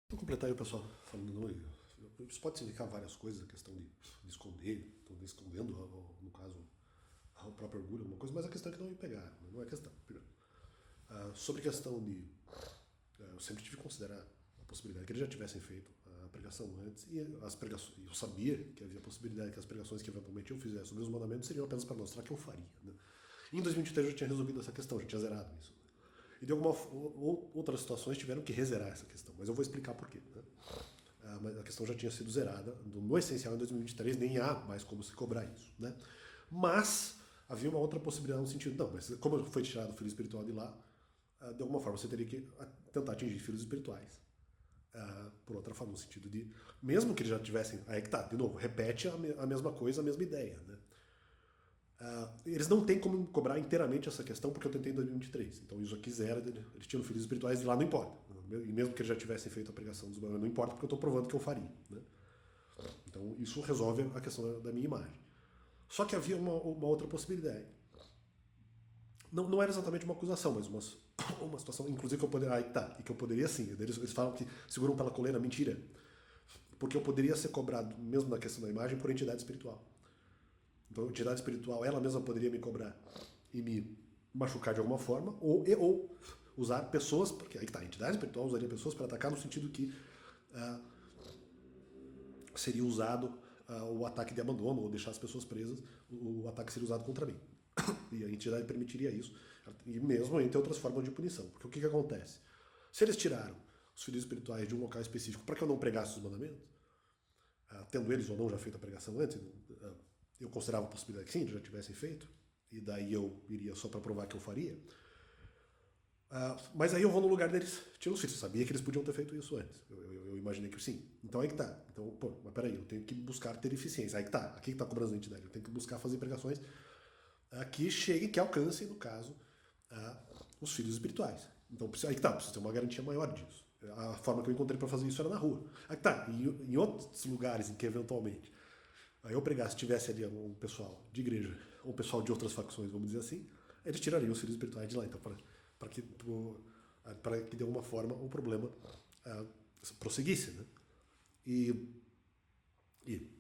Vou completar aí o pessoal falando, não, isso pode significar várias coisas, a questão de esconder, estão escondendo, no caso, o próprio orgulho, alguma coisa, mas a questão é que não me pegaram, não é questão. Sobre a questão de. Eu sempre tive que considerar a possibilidade que eles já tivessem feito a pregação antes, e as pregações, eu sabia que havia a possibilidade que as pregações que eventualmente eu fizesse sobre os mandamentos seriam apenas para mostrar que eu faria. Né? Em 2023 eu já tinha resolvido essa questão, já tinha zerado isso. E de alguma outras situações tiveram que rezerar essa questão, mas eu vou explicar por quê. Né? Mas a questão já tinha sido zerada no essencial em 2023, nem há mais como se cobrar isso. Né? Mas havia uma outra possibilidade no sentido, não, mas como foi tirado o filho espiritual de lá, de alguma forma você teria que tentar atingir filhos espirituais. Por outra forma, no sentido de, mesmo que eles já tivessem, aí que tá, de novo, repete a mesma coisa, a mesma ideia. Né? Eles não têm como cobrar inteiramente essa questão porque eu tentei em 2023. Então isso aqui zero, eles tinham filhos espirituais e lá não importa. E mesmo que eles já tivessem feito a pregação dos não importa porque eu estou provando que eu faria. Né? Então isso resolve a questão da minha imagem. Só que havia uma outra possibilidade. Não era exatamente uma acusação, mas uma situação, inclusive que eu poderia. E que eu poderia sim. Eles falam que seguram pela coleira, mentira. Porque eu poderia ser cobrado, mesmo na questão da imagem, por entidade espiritual. Então, a entidade espiritual, ela mesma poderia me cobrar e me machucar de alguma forma, ou usar pessoas, porque aí que tá, a entidade espiritual usaria pessoas para atacar no sentido que seria usado o ataque de abandono, ou deixar as pessoas presas, o ataque seria usado contra mim. E a entidade permitiria isso, e mesmo entre outras formas de punição. Porque o que acontece? Se eles tiraram os filhos espirituais de um local específico para que eu não pregasse os mandamentos, tendo eles ou não já feito a pregação antes, eu considerava a possibilidade que sim, eles já tivessem feito, e daí eu iria só para provar que eu faria. Mas aí eu vou no lugar deles, tiro os filhos. Eu sabia que eles podiam ter feito isso antes. Eu imaginei que sim. Então aí que tá. Então, pô, mas peraí, eu tenho que buscar ter eficiência. Aí que tá. Aqui que tá cobrando a entidade. Eu tenho que buscar fazer pregações que cheguem, que alcancem, no caso, os filhos espirituais. Então aí que tá, preciso ter uma garantia maior disso. A forma que eu encontrei para fazer isso era na rua. Aí que tá, em outros lugares em que eventualmente aí eu pregasse, tivesse ali um pessoal de igreja, ou um pessoal de outras facções, vamos dizer assim, eles tirariam os filhos espirituais de lá. Então, para que de alguma forma o problema prosseguisse. Né? E, e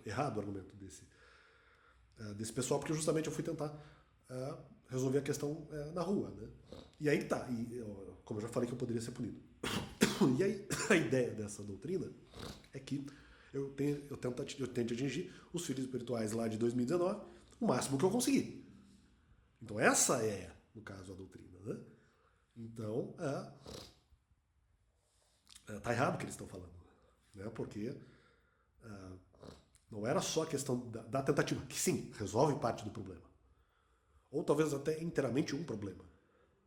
errado o argumento desse pessoal, porque justamente eu fui tentar resolver a questão na rua. Né? E aí tá, como eu já falei que eu poderia ser punido. E aí a ideia dessa doutrina é que eu tento atingir os filhos espirituais lá de 2019 o máximo que eu conseguir. Então essa é, no caso, a doutrina. Né? Então, tá errado o que eles estão falando. Né? Porque não era só a questão da tentativa, que sim, resolve parte do problema. Ou talvez até inteiramente um problema.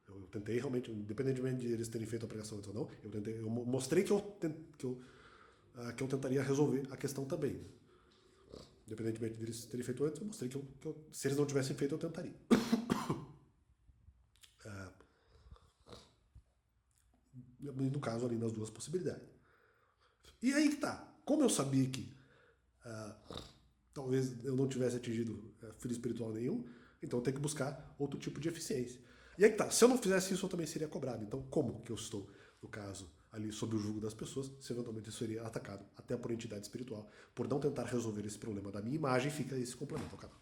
Eu tentei realmente, independentemente de eles terem feito a pregação antes ou não, eu mostrei que eu tentaria resolver a questão também. Né? Independentemente deles terem feito antes, eu mostrei que se eles não tivessem feito, eu tentaria. No caso ali, nas duas possibilidades. E aí que tá. Como eu sabia que talvez eu não tivesse atingido filho espiritual nenhum, então eu tenho que buscar outro tipo de eficiência. E aí que tá. Se eu não fizesse isso, eu também seria cobrado. Então, como que eu estou, no caso, ali sob o jugo das pessoas, se eventualmente eu seria atacado até por entidade espiritual, por não tentar resolver esse problema da minha imagem, fica esse complemento ao canal.